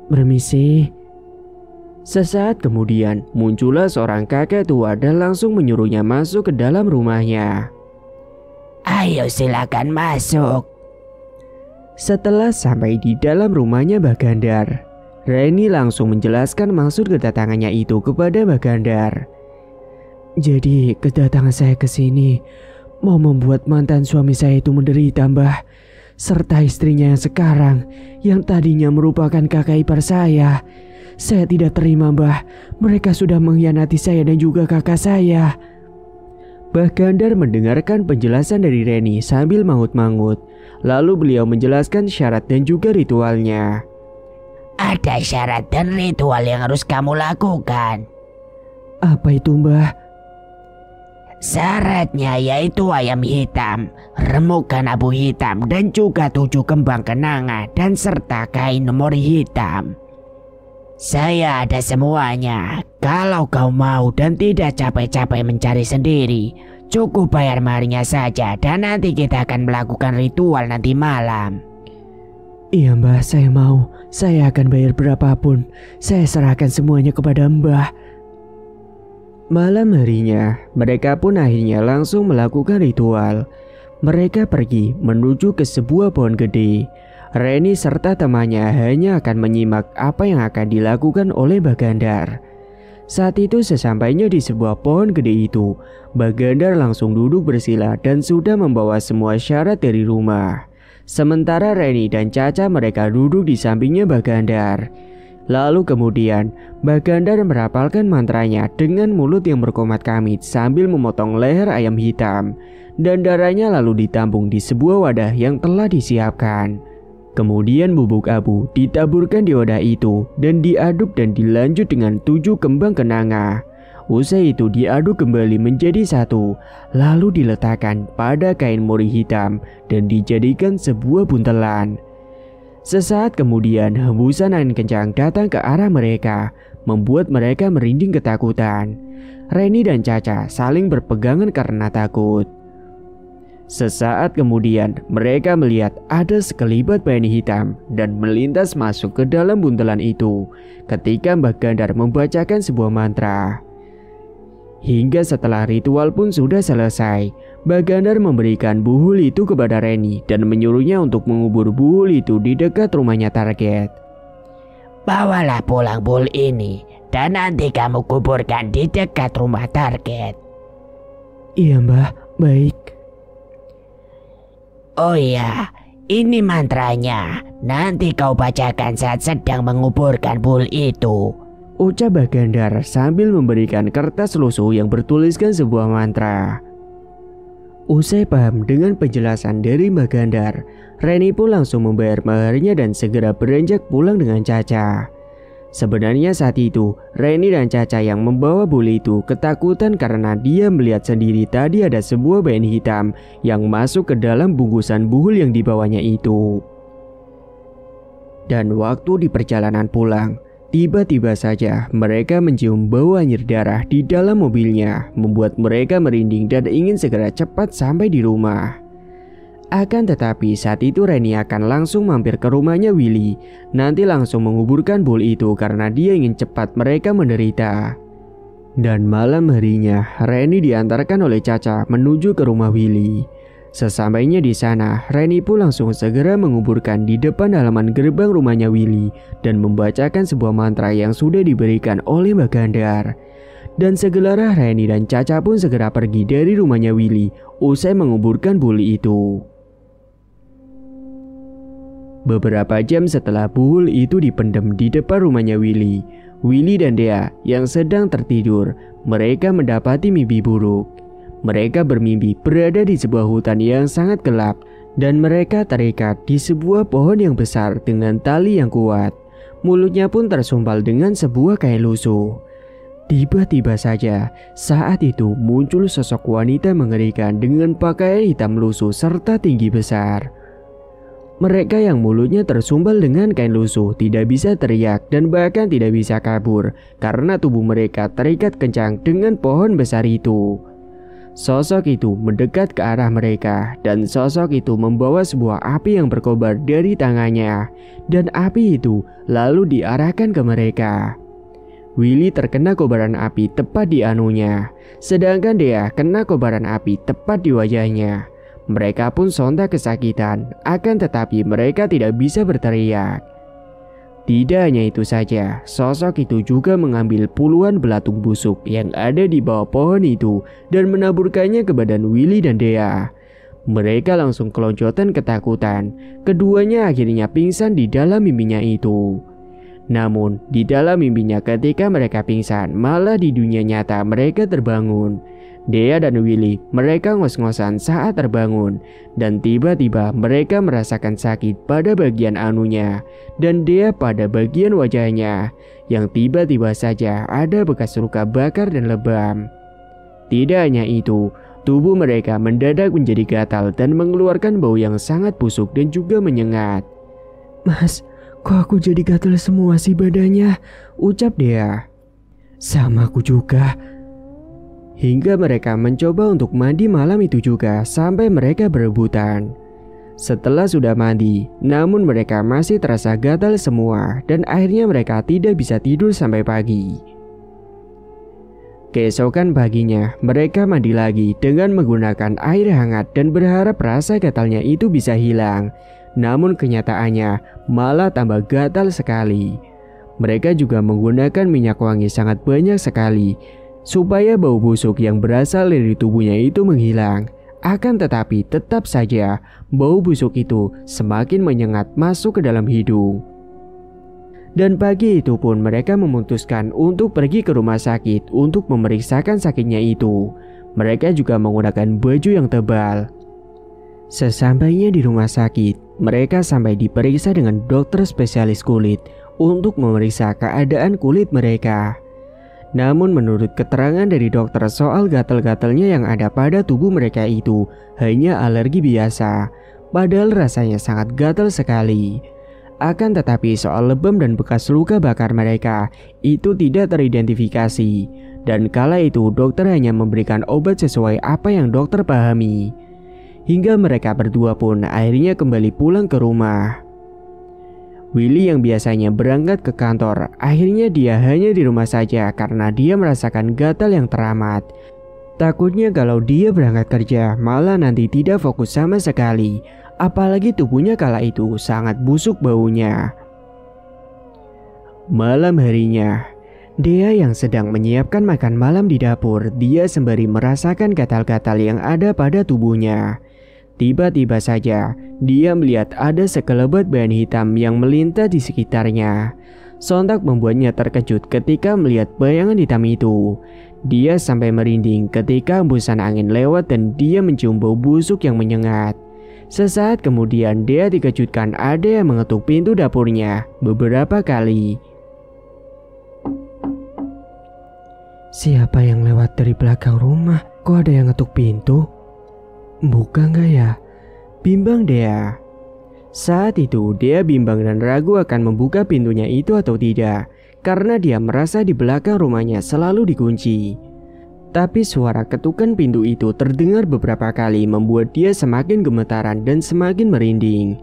"Permisi." Sesaat kemudian muncullah seorang kakek tua dan langsung menyuruhnya masuk ke dalam rumahnya. "Ayo silakan masuk." Setelah sampai di dalam rumahnya Bagandar, Reni langsung menjelaskan maksud kedatangannya itu kepada Bagandar. "Jadi kedatangan saya ke sini mau membuat mantan suami saya itu menderita Mbah, serta istrinya yang sekarang yang tadinya merupakan kakak ipar saya. Saya tidak terima Mbah, mereka sudah mengkhianati saya dan juga kakak saya." Bagandar mendengarkan penjelasan dari Reni sambil mangut-mangut. Lalu beliau menjelaskan syarat dan juga ritualnya. "Ada syarat dan ritual yang harus kamu lakukan." "Apa itu Mbah?" Syaratnya yaitu ayam hitam, remukan abu hitam, dan juga 7 kembang kenanga dan serta kain memori hitam. Saya ada semuanya. Kalau kau mau dan tidak capek-capek mencari sendiri, cukup bayar maharnya saja dan nanti kita akan melakukan ritual nanti malam. Iya Mbah, saya mau. Saya akan bayar berapapun. Saya serahkan semuanya kepada Mbah. Malam harinya, mereka pun akhirnya langsung melakukan ritual. Mereka pergi menuju ke sebuah pohon gede. Reni serta temannya hanya akan menyimak apa yang akan dilakukan oleh Bagandar. Saat itu sesampainya di sebuah pohon gede itu, Bagandar langsung duduk bersila dan sudah membawa semua syarat dari rumah. Sementara Reni dan Caca mereka duduk di sampingnya Bagandar. Lalu kemudian Bagandar merapalkan mantranya dengan mulut yang berkomat kamit sambil memotong leher ayam hitam, dan darahnya lalu ditampung di sebuah wadah yang telah disiapkan. Kemudian bubuk abu ditaburkan di wadah itu dan diaduk dan dilanjut dengan 7 kembang kenanga. Usai itu diaduk kembali menjadi satu, lalu diletakkan pada kain mori hitam dan dijadikan sebuah buntelan. Sesaat kemudian hembusan angin kencang datang ke arah mereka, membuat mereka merinding ketakutan. Reni dan Caca saling berpegangan karena takut. Sesaat kemudian mereka melihat ada sekelibat bayangan hitam dan melintas masuk ke dalam buntelan itu ketika Bagandar membacakan sebuah mantra. Hingga setelah ritual pun sudah selesai, Bagandar memberikan buhul itu kepada Reni dan menyuruhnya untuk mengubur buhul itu di dekat rumahnya target. Bawalah pulang buhul ini dan nanti kamu kuburkan di dekat rumah target. Iya Mbah, baik. Oh iya, ini mantranya. Nanti kau bacakan saat sedang menguburkan buhul itu, ucap Bagandar sambil memberikan kertas lusuh yang bertuliskan sebuah mantra. Usai paham dengan penjelasan dari Bagandar, Reni pun langsung membayar maharnya dan segera beranjak pulang dengan Caca. Sebenarnya saat itu, Reni dan Caca yang membawa buhul itu ketakutan karena dia melihat sendiri tadi ada sebuah bayangan hitam yang masuk ke dalam bungkusan buhul yang dibawanya itu. Dan waktu di perjalanan pulang, tiba-tiba saja mereka mencium bau anyir darah di dalam mobilnya, membuat mereka merinding dan ingin segera cepat sampai di rumah. Akan tetapi saat itu Reni akan langsung mampir ke rumahnya Willy, nanti langsung menguburkan buhul itu karena dia ingin cepat mereka menderita. Dan malam harinya Reni diantarkan oleh Caca menuju ke rumah Willy. Sesampainya di sana, Reni pun langsung segera menguburkan di depan halaman gerbang rumahnya Willy dan membacakan sebuah mantra yang sudah diberikan oleh Bagandar. Dan segera Reni dan Caca pun segera pergi dari rumahnya Willy usai menguburkan buhul itu. Beberapa jam setelah buhul itu dipendam di depan rumahnya Willy, Willy dan Dea yang sedang tertidur, mereka mendapati mimpi buruk. Mereka bermimpi berada di sebuah hutan yang sangat gelap dan mereka terikat di sebuah pohon yang besar dengan tali yang kuat. Mulutnya pun tersumpal dengan sebuah kain lusuh. Tiba-tiba saja saat itu muncul sosok wanita mengerikan dengan pakaian hitam lusuh serta tinggi besar. Mereka yang mulutnya tersumpal dengan kain lusuh tidak bisa teriak dan bahkan tidak bisa kabur karena tubuh mereka terikat kencang dengan pohon besar itu. Sosok itu mendekat ke arah mereka dan sosok itu membawa sebuah api yang berkobar dari tangannya dan api itu lalu diarahkan ke mereka. Willy terkena kobaran api tepat di anunya, sedangkan Dea kena kobaran api tepat di wajahnya. Mereka pun sontak kesakitan, akan tetapi mereka tidak bisa berteriak. Tidak hanya itu saja, sosok itu juga mengambil puluhan belatung busuk yang ada di bawah pohon itu dan menaburkannya ke badan Willy dan Dea. Mereka langsung keloncotan ketakutan, keduanya akhirnya pingsan di dalam mimpinya itu. Namun, di dalam mimpinya ketika mereka pingsan, malah di dunia nyata mereka terbangun. Dea dan Willy mereka ngos-ngosan saat terbangun dan tiba-tiba mereka merasakan sakit pada bagian anunya dan Dea pada bagian wajahnya yang tiba-tiba saja ada bekas luka bakar dan lebam. Tidak hanya itu, tubuh mereka mendadak menjadi gatal dan mengeluarkan bau yang sangat busuk dan juga menyengat. "Mas, kok aku jadi gatal semua sih badannya?" ucap Dea. "Sama aku juga." Hingga mereka mencoba untuk mandi malam itu juga sampai mereka berebutan. Setelah sudah mandi, namun mereka masih terasa gatal semua dan akhirnya mereka tidak bisa tidur sampai pagi. Keesokan paginya, mereka mandi lagi dengan menggunakan air hangat dan berharap rasa gatalnya itu bisa hilang. Namun kenyataannya malah tambah gatal sekali. Mereka juga menggunakan minyak wangi sangat banyak sekali supaya bau busuk yang berasal dari tubuhnya itu menghilang. Akan tetapi tetap saja bau busuk itu semakin menyengat masuk ke dalam hidung. Dan pagi itu pun mereka memutuskan untuk pergi ke rumah sakit untuk memeriksakan sakitnya itu. Mereka juga menggunakan baju yang tebal. Sesampainya di rumah sakit, mereka sampai diperiksa dengan dokter spesialis kulit untuk memeriksa keadaan kulit mereka. Namun menurut keterangan dari dokter soal gatal-gatalnya yang ada pada tubuh mereka itu hanya alergi biasa, padahal rasanya sangat gatal sekali. Akan tetapi soal lebam dan bekas luka bakar mereka itu tidak teridentifikasi. Dan kala itu dokter hanya memberikan obat sesuai apa yang dokter pahami. Hingga mereka berdua pun akhirnya kembali pulang ke rumah. Willy yang biasanya berangkat ke kantor, akhirnya dia hanya di rumah saja karena dia merasakan gatal yang teramat. Takutnya kalau dia berangkat kerja malah nanti tidak fokus sama sekali. Apalagi tubuhnya kala itu sangat busuk baunya. Malam harinya, Dea yang sedang menyiapkan makan malam di dapur, dia sembari merasakan gatal-gatal yang ada pada tubuhnya. Tiba-tiba saja, dia melihat ada sekelebat bayangan hitam yang melintas di sekitarnya. Sontak membuatnya terkejut ketika melihat bayangan hitam itu. Dia sampai merinding ketika hembusan angin lewat dan dia mencium bau busuk yang menyengat. Sesaat kemudian dia dikejutkan ada yang mengetuk pintu dapurnya beberapa kali. "Siapa yang lewat dari belakang rumah? Kok ada yang ngetuk pintu? Buka nggak ya?" bimbang Dea. Saat itu dia bimbang dan ragu akan membuka pintunya itu atau tidak, karena dia merasa di belakang rumahnya selalu dikunci. Tapi suara ketukan pintu itu terdengar beberapa kali membuat dia semakin gemetaran dan semakin merinding.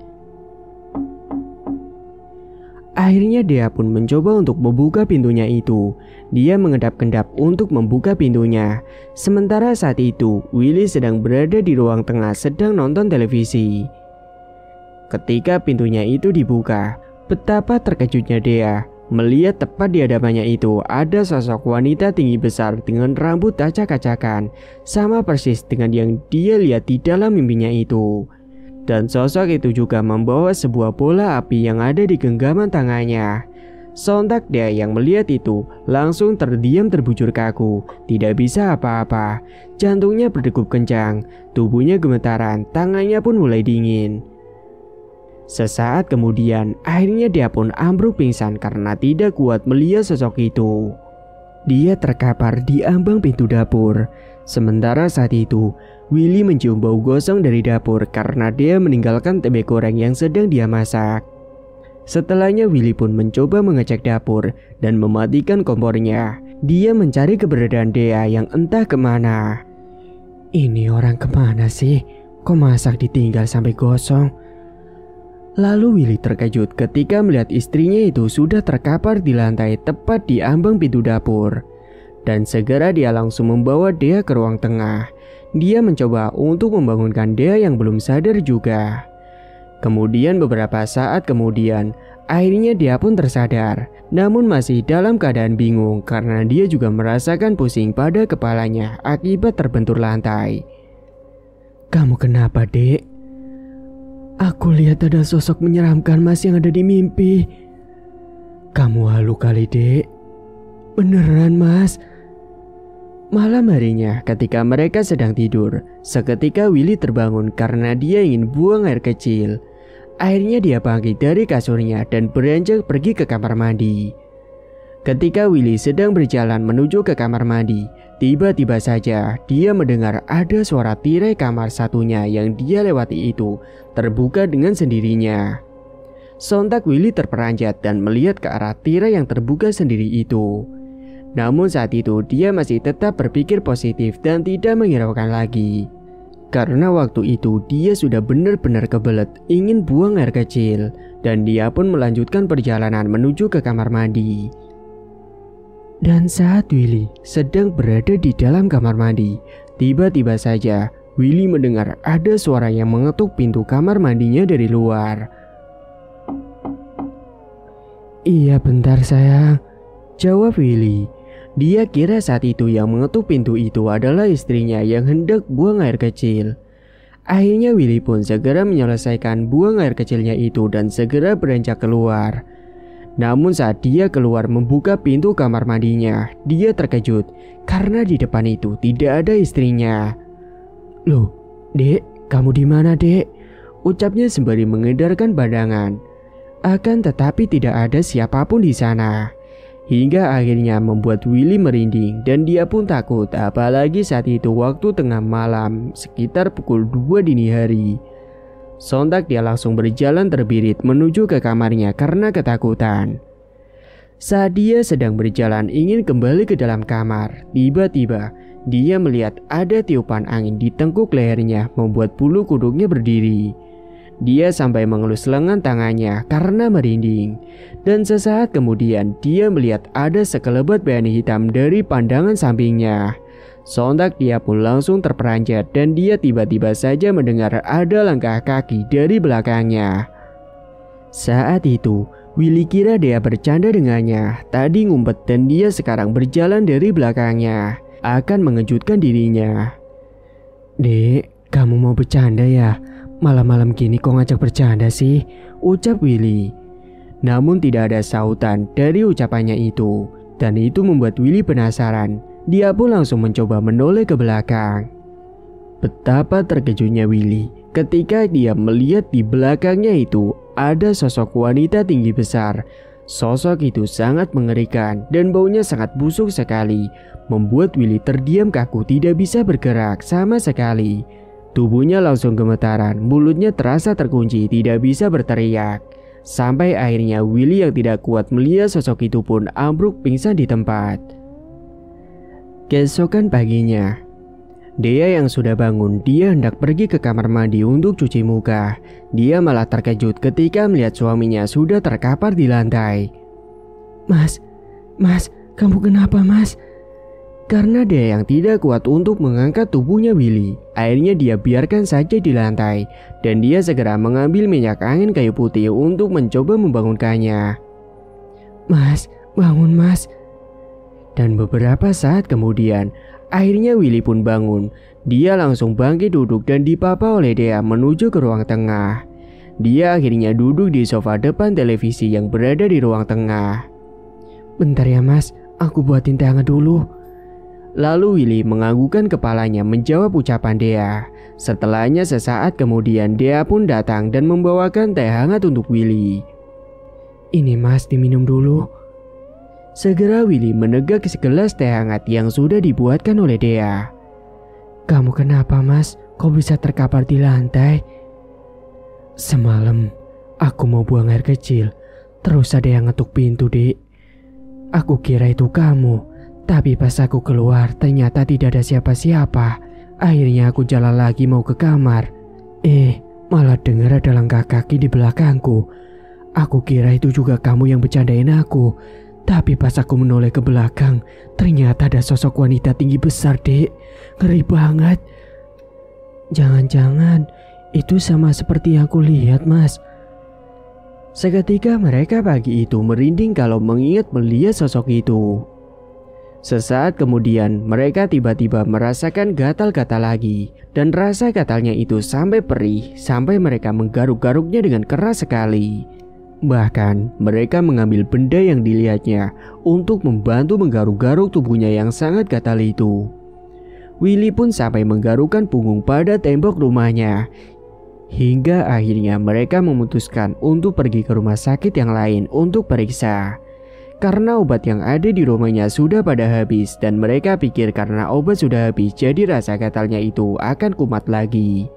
Akhirnya dia pun mencoba untuk membuka pintunya itu. Dia mengendap-endap untuk membuka pintunya. Sementara saat itu, Willy sedang berada di ruang tengah sedang nonton televisi. Ketika pintunya itu dibuka, betapa terkejutnya Dea melihat tepat di hadapannya itu ada sosok wanita tinggi besar dengan rambut acak-acakan, sama persis dengan yang dia lihat di dalam mimpinya itu. Dan sosok itu juga membawa sebuah bola api yang ada di genggaman tangannya. Sontak dia yang melihat itu langsung terdiam terbujur kaku, tidak bisa apa-apa. Jantungnya berdegup kencang, tubuhnya gemetaran, tangannya pun mulai dingin. Sesaat kemudian, akhirnya dia pun ambruk pingsan karena tidak kuat melihat sosok itu. Dia terkapar di ambang pintu dapur. Sementara saat itu, Willy mencium bau gosong dari dapur karena dia meninggalkan tempe goreng yang sedang dia masak. Setelahnya Willy pun mencoba mengecek dapur dan mematikan kompornya. Dia mencari keberadaan Dea yang entah kemana. "Ini orang kemana sih? Kok masak ditinggal sampai gosong?" Lalu Willy terkejut ketika melihat istrinya itu sudah terkapar di lantai tepat di ambang pintu dapur. Dan segera dia langsung membawa Dea ke ruang tengah. Dia mencoba untuk membangunkan Dea yang belum sadar juga. Kemudian beberapa saat kemudian, akhirnya dia pun tersadar. Namun masih dalam keadaan bingung karena dia juga merasakan pusing pada kepalanya akibat terbentur lantai. "Kamu kenapa, Dek?" "Aku lihat ada sosok menyeramkan Mas yang ada di mimpi." "Kamu halu kali, Dek." "Beneran, Mas." Malam harinya ketika mereka sedang tidur, seketika Willy terbangun karena dia ingin buang air kecil. Akhirnya dia bangkit dari kasurnya dan beranjak pergi ke kamar mandi. Ketika Willy sedang berjalan menuju ke kamar mandi, Tiba-tiba saja dia mendengar ada suara tirai kamar satunya yang dia lewati itu terbuka dengan sendirinya. Sontak Willy terperanjat dan melihat ke arah tirai yang terbuka sendiri itu. Namun saat itu dia masih tetap berpikir positif dan tidak menghiraukan lagi. Karena waktu itu dia sudah benar-benar kebelet ingin buang air kecil dan dia pun melanjutkan perjalanan menuju ke kamar mandi. Dan saat Willy sedang berada di dalam kamar mandi, tiba-tiba saja Willy mendengar ada suara yang mengetuk pintu kamar mandinya dari luar. "Iya bentar sayang," jawab Willy. Dia kira saat itu yang mengetuk pintu itu adalah istrinya yang hendak buang air kecil. Akhirnya Willy pun segera menyelesaikan buang air kecilnya itu dan segera beranjak keluar. Namun saat dia keluar membuka pintu kamar mandinya, dia terkejut karena di depan itu tidak ada istrinya. "Loh, Dek, kamu di mana, Dek?" ucapnya sembari mengedarkan pandangan. Akan tetapi tidak ada siapapun di sana. Hingga akhirnya membuat Willy merinding dan dia pun takut, apalagi saat itu waktu tengah malam sekitar pukul 2 dini hari. Sontak dia langsung berjalan terbirit menuju ke kamarnya karena ketakutan. Saat dia sedang berjalan ingin kembali ke dalam kamar, tiba-tiba dia melihat ada tiupan angin di tengkuk lehernya membuat bulu kuduknya berdiri. Dia sampai mengelus lengan tangannya karena merinding. Dan sesaat kemudian dia melihat ada sekelebat bayangan hitam dari pandangan sampingnya. Sontak dia pun langsung terperanjat dan dia tiba-tiba saja mendengar ada langkah kaki dari belakangnya. Saat itu Willy kira dia bercanda dengannya. Tadi ngumpet dan dia sekarang berjalan dari belakangnya. Akan mengejutkan dirinya. "Dek, kamu mau bercanda ya? Malam-malam gini kok ngajak bercanda sih?" ucap Willy. Namun tidak ada sautan dari ucapannya itu. Dan itu membuat Willy penasaran. Dia pun langsung mencoba menoleh ke belakang. Betapa terkejutnya Willy ketika dia melihat di belakangnya itu ada sosok wanita tinggi besar. Sosok itu sangat mengerikan dan baunya sangat busuk sekali, membuat Willy terdiam kaku tidak bisa bergerak sama sekali. Tubuhnya langsung gemetaran, mulutnya terasa terkunci tidak bisa berteriak. Sampai akhirnya Willy yang tidak kuat melihat sosok itu pun ambruk pingsan di tempat. Keesokan paginya, Dea yang sudah bangun, dia hendak pergi ke kamar mandi untuk cuci muka. Dia malah terkejut ketika melihat suaminya sudah terkapar di lantai. Mas, kamu kenapa mas?" Karena Dea yang tidak kuat untuk mengangkat tubuhnya Willy, akhirnya dia biarkan saja di lantai. Dan dia segera mengambil minyak angin kayu putih untuk mencoba membangunkannya. "Mas, bangun mas." Dan beberapa saat kemudian, akhirnya Willy pun bangun. Dia langsung bangkit duduk dan dipapa oleh Dea menuju ke ruang tengah. Dia akhirnya duduk di sofa depan televisi yang berada di ruang tengah. "Bentar ya mas, aku buatin teh hangat dulu." Lalu Willy menganggukkan kepalanya menjawab ucapan Dea. Setelahnya sesaat kemudian Dea pun datang dan membawakan teh hangat untuk Willy. "Ini mas, diminum dulu." Segera Willy menegak segelas teh hangat yang sudah dibuatkan oleh Dea. "Kamu kenapa mas? Kok bisa terkapar di lantai?" "Semalam aku mau buang air kecil, terus ada yang ngetuk pintu, Dek. Aku kira itu kamu, tapi pas aku keluar ternyata tidak ada siapa-siapa. Akhirnya aku jalan lagi mau ke kamar. Malah dengar ada langkah kaki di belakangku. Aku kira itu juga kamu yang bercandain aku. Tapi pas aku menoleh ke belakang, ternyata ada sosok wanita tinggi besar, Dek. Ngeri banget. Jangan-jangan itu sama seperti yang aku lihat, mas." Seketika mereka pagi itu merinding kalau mengingat melihat sosok itu. Sesaat kemudian mereka tiba-tiba merasakan gatal-gatal lagi. Dan rasa gatalnya itu sampai perih, sampai mereka menggaruk-garuknya dengan keras sekali. Bahkan mereka mengambil benda yang dilihatnya untuk membantu menggaruk-garuk tubuhnya yang sangat gatal itu. Willy pun sampai menggarukkan punggung pada tembok rumahnya. Hingga akhirnya mereka memutuskan untuk pergi ke rumah sakit yang lain untuk periksa. karena obat yang ada di rumahnya sudah pada habis dan mereka pikir karena obat sudah habis jadi rasa gatalnya itu akan kumat lagi.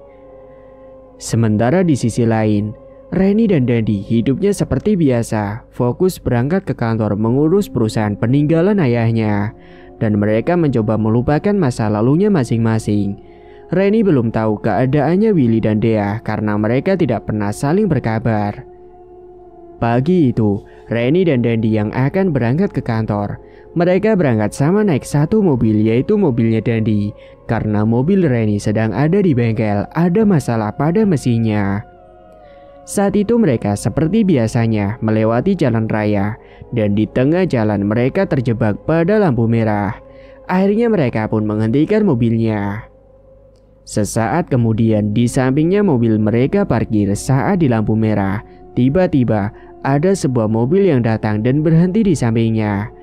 Sementara di sisi lain, Reni dan Dandi hidupnya seperti biasa, fokus berangkat ke kantor mengurus perusahaan peninggalan ayahnya, dan mereka mencoba melupakan masa lalunya masing-masing. Reni belum tahu keadaannya Willy dan Dea karena mereka tidak pernah saling berkabar. Pagi itu, Reni dan Dandi yang akan berangkat ke kantor. Mereka berangkat sama naik satu mobil, yaitu mobilnya Dandi. Karena mobil Reni sedang ada di bengkel, ada masalah pada mesinnya. Saat itu mereka seperti biasanya melewati jalan raya, dan di tengah jalan mereka terjebak pada lampu merah. Akhirnya mereka pun menghentikan mobilnya. Sesaat kemudian di sampingnya mobil mereka parkir saat di lampu merah. Tiba-tiba ada sebuah mobil yang datang dan berhenti di sampingnya.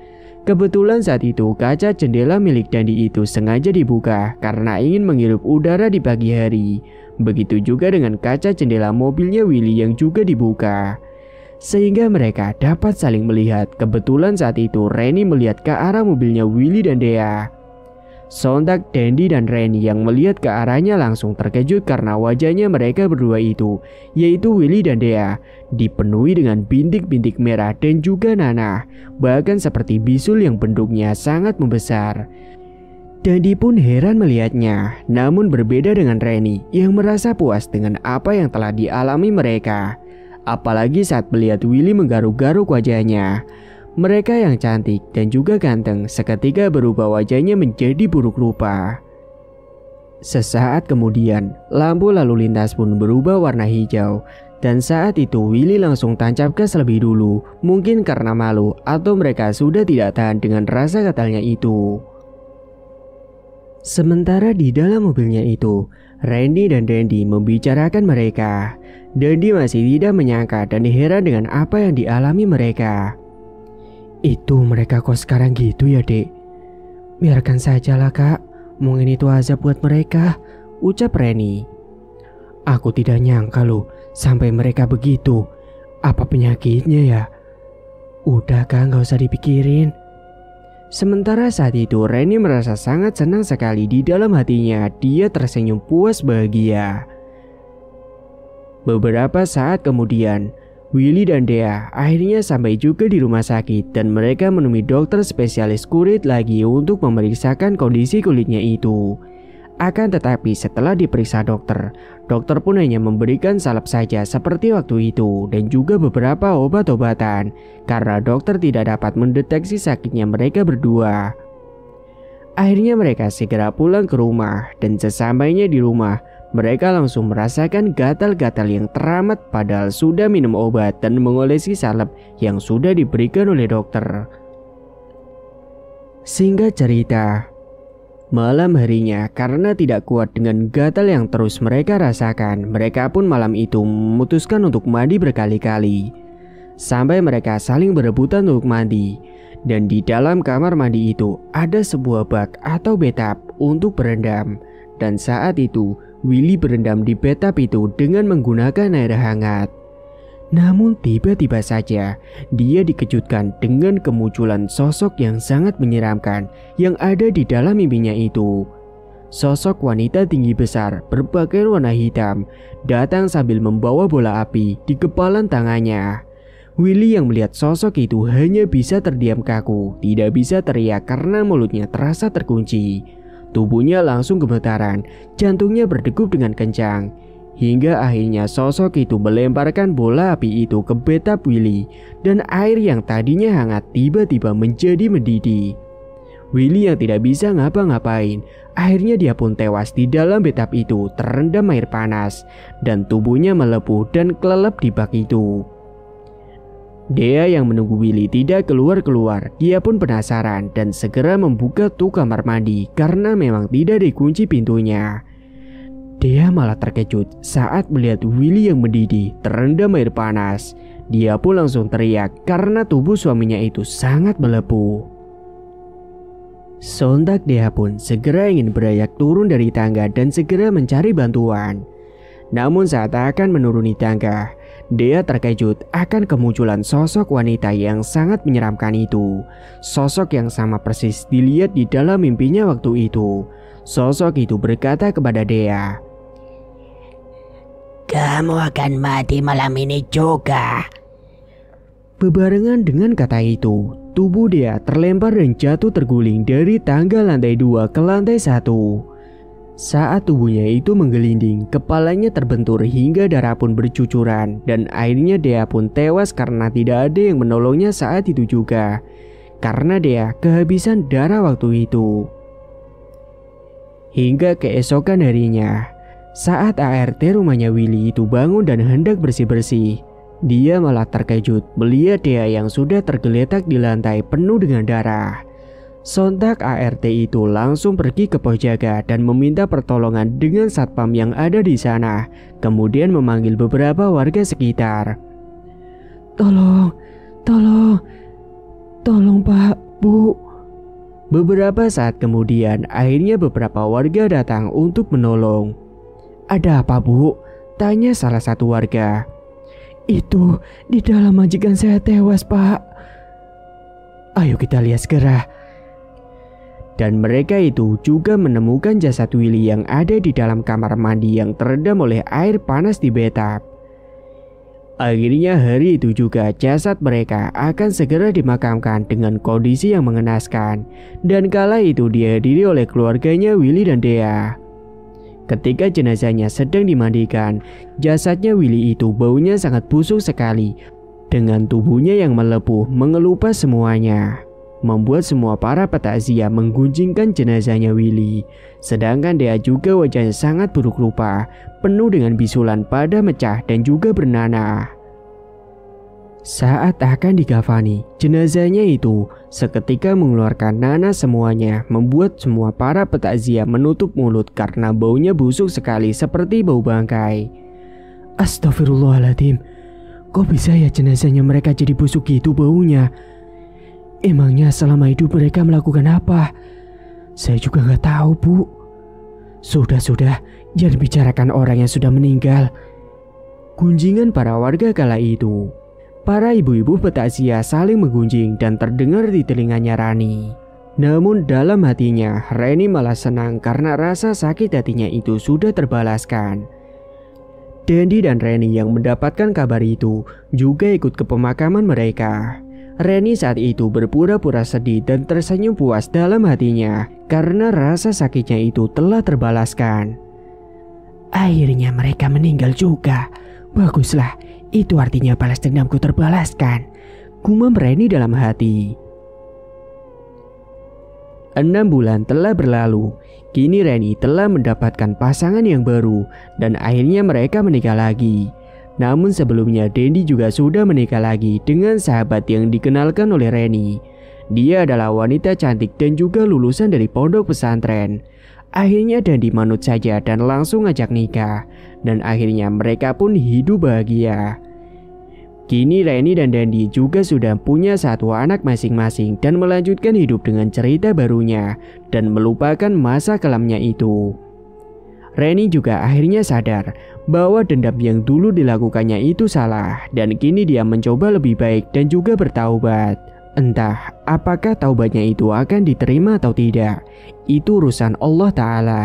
Kebetulan saat itu kaca jendela milik Dandi itu sengaja dibuka karena ingin menghirup udara di pagi hari. Begitu juga dengan kaca jendela mobilnya Willy yang juga dibuka. Sehingga mereka dapat saling melihat. Kebetulan saat itu Reni melihat ke arah mobilnya Willy dan Dea. Sontak Dandi dan Reni yang melihat ke arahnya langsung terkejut karena wajahnya mereka berdua itu, yaitu Willy dan Dea, dipenuhi dengan bintik-bintik merah dan juga nanah, bahkan seperti bisul yang bentuknya sangat membesar. Dandi pun heran melihatnya, namun berbeda dengan Reni yang merasa puas dengan apa yang telah dialami mereka. Apalagi saat melihat Willy menggaruk-garuk wajahnya. Mereka yang cantik dan juga ganteng seketika berubah wajahnya menjadi buruk rupa. Sesaat kemudian, lampu lalu lintas pun berubah warna hijau. Dan saat itu Willy langsung tancap gas lebih dulu, mungkin karena malu atau mereka sudah tidak tahan dengan rasa gatalnya itu. Sementara di dalam mobilnya itu, Randy dan Dandi membicarakan mereka. Dandi masih tidak menyangka dan heran dengan apa yang dialami mereka. Itu mereka kok sekarang gitu ya dek? Biarkan sajalah kak, mungkin itu azab buat mereka, ucap Reni. Aku tidak nyangka loh sampai mereka begitu. Apa penyakitnya ya? Udah kak, gak usah dipikirin. Sementara saat itu Reni merasa sangat senang sekali di dalam hatinya. Dia tersenyum puas bahagia. Beberapa saat kemudian, Willy dan Dea akhirnya sampai juga di rumah sakit dan mereka menemui dokter spesialis kulit lagi untuk memeriksakan kondisi kulitnya itu. Akan tetapi setelah diperiksa dokter pun hanya memberikan salep saja seperti waktu itu dan juga beberapa obat-obatan karena dokter tidak dapat mendeteksi sakitnya mereka berdua. Akhirnya mereka segera pulang ke rumah dan sesampainya di rumah, mereka langsung merasakan gatal-gatal yang teramat padahal sudah minum obat dan mengolesi salep yang sudah diberikan oleh dokter. Singkat cerita, malam harinya karena tidak kuat dengan gatal yang terus mereka rasakan, mereka pun malam itu memutuskan untuk mandi berkali-kali. Sampai mereka saling berebutan untuk mandi. Dan di dalam kamar mandi itu ada sebuah bak atau bathtub untuk berendam. Dan saat itu Willy berendam di bathtub itu dengan menggunakan air hangat. Namun tiba-tiba saja dia dikejutkan dengan kemunculan sosok yang sangat menyeramkan yang ada di dalam mimpinya itu. Sosok wanita tinggi besar berpakaian warna hitam datang sambil membawa bola api di kepalan tangannya. Willy yang melihat sosok itu hanya bisa terdiam kaku, tidak bisa teriak karena mulutnya terasa terkunci. Tubuhnya langsung gemetaran, jantungnya berdegup dengan kencang. Hingga akhirnya sosok itu melemparkan bola api itu ke bathtub Willy dan air yang tadinya hangat tiba-tiba menjadi mendidih. Willy yang tidak bisa ngapa-ngapain, akhirnya dia pun tewas di dalam bathtub itu terendam air panas dan tubuhnya melepuh dan kelelep di bak itu. Dea yang menunggu Willy tidak keluar-keluar, dia pun penasaran dan segera membuka kamar mandi karena memang tidak dikunci pintunya. Dea malah terkejut saat melihat Willy yang mendidih terendam air panas. Dia pun langsung teriak karena tubuh suaminya itu sangat melepuh. Sontak Dea pun segera ingin berayak turun dari tangga dan segera mencari bantuan. Namun saat akan menuruni tangga, Dea terkejut akan kemunculan sosok wanita yang sangat menyeramkan itu. Sosok yang sama persis dilihat di dalam mimpinya waktu itu. Sosok itu berkata kepada Dea, "Kamu akan mati malam ini juga." Bebarengan dengan kata itu, tubuh Dea terlempar dan jatuh terguling dari tangga lantai 2 ke lantai 1. Saat tubuhnya itu menggelinding, kepalanya terbentur hingga darah pun bercucuran, dan akhirnya Dea pun tewas karena tidak ada yang menolongnya saat itu juga. Karena Dea kehabisan darah waktu itu. Hingga keesokan harinya, saat ART rumahnya Willy itu bangun dan hendak bersih-bersih, dia malah terkejut melihat Dea yang sudah tergeletak di lantai penuh dengan darah. Sontak ART itu langsung pergi ke pos jaga dan meminta pertolongan dengan satpam yang ada di sana. Kemudian memanggil beberapa warga sekitar. Tolong Pak, Bu." Beberapa saat kemudian akhirnya beberapa warga datang untuk menolong. "Ada apa, Bu?" tanya salah satu warga. "Itu di dalam majikan saya tewas, Pak." "Ayo kita lihat segera." Dan mereka itu juga menemukan jasad Willy yang ada di dalam kamar mandi yang terendam oleh air panas di bathtub. Akhirnya hari itu juga jasad mereka akan segera dimakamkan dengan kondisi yang mengenaskan. Dan kala itu dihadiri oleh keluarganya Willy dan Dea. Ketika jenazahnya sedang dimandikan, jasadnya Willy itu baunya sangat busuk sekali. Dengan tubuhnya yang melepuh mengelupas semuanya, membuat semua para petakziah menggunjingkan jenazahnya Willy. Sedangkan Dea juga wajahnya sangat buruk rupa, penuh dengan bisulan pada mecah dan juga bernanah. Saat akan dikafani, jenazahnya itu seketika mengeluarkan nanah semuanya, membuat semua para petakziah menutup mulut karena baunya busuk sekali seperti bau bangkai. "Astagfirullahaladzim, kok bisa ya jenazahnya mereka jadi busuk gitu baunya? Emangnya selama hidup mereka melakukan apa? Saya juga gak tahu, Bu." Sudah, jangan bicarakan orang yang sudah meninggal." Gunjingan para warga kala itu. Para ibu-ibu petakziah saling menggunjing dan terdengar di telinganya Rani. Namun dalam hatinya, Rani malah senang karena rasa sakit hatinya itu sudah terbalaskan. Dendi dan Rani yang mendapatkan kabar itu juga ikut ke pemakaman mereka. Rani saat itu berpura-pura sedih dan tersenyum puas dalam hatinya karena rasa sakitnya itu telah terbalaskan. "Akhirnya mereka meninggal juga. Baguslah, itu artinya balas dendamku terbalaskan," gumam Rani dalam hati. 6 bulan telah berlalu. Kini Rani telah mendapatkan pasangan yang baru dan akhirnya mereka menikah lagi. Namun sebelumnya Dendi juga sudah menikah lagi dengan sahabat yang dikenalkan oleh Rani. Dia adalah wanita cantik dan juga lulusan dari pondok pesantren. Akhirnya Dendi manut saja dan langsung ngajak nikah. Dan akhirnya mereka pun hidup bahagia. Kini Rani dan Dendi juga sudah punya 1 anak masing-masing dan melanjutkan hidup dengan cerita barunya dan melupakan masa kelamnya itu. Rani juga akhirnya sadar bahwa dendam yang dulu dilakukannya itu salah dan kini dia mencoba lebih baik dan juga bertaubat. Entah apakah taubatnya itu akan diterima atau tidak, itu urusan Allah Ta'ala.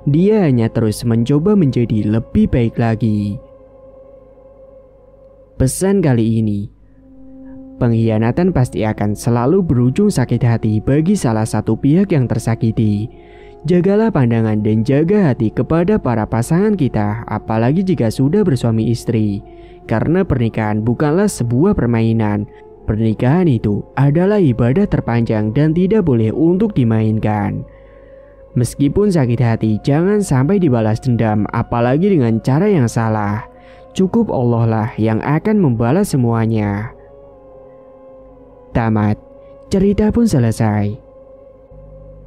Dia hanya terus mencoba menjadi lebih baik lagi. Pesan kali ini, pengkhianatan pasti akan selalu berujung sakit hati bagi salah satu pihak yang tersakiti. Jagalah pandangan dan jaga hati kepada para pasangan kita, apalagi jika sudah bersuami istri. Karena pernikahan bukanlah sebuah permainan. Pernikahan itu adalah ibadah terpanjang dan tidak boleh untuk dimainkan. Meskipun sakit hati, jangan sampai dibalas dendam, apalagi dengan cara yang salah. Cukup Allah lah yang akan membalas semuanya. Tamat. Cerita pun selesai.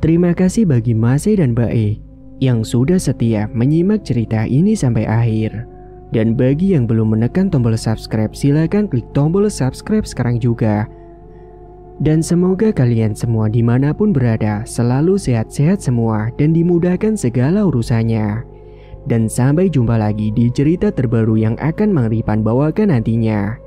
Terima kasih bagi Mas E dan Mbak E yang sudah setia menyimak cerita ini sampai akhir. Dan bagi yang belum menekan tombol subscribe, silakan klik tombol subscribe sekarang juga. Dan semoga kalian semua dimanapun berada selalu sehat-sehat semua dan dimudahkan segala urusannya. Dan sampai jumpa lagi di cerita terbaru yang akan Mang Ripan bawakan nantinya.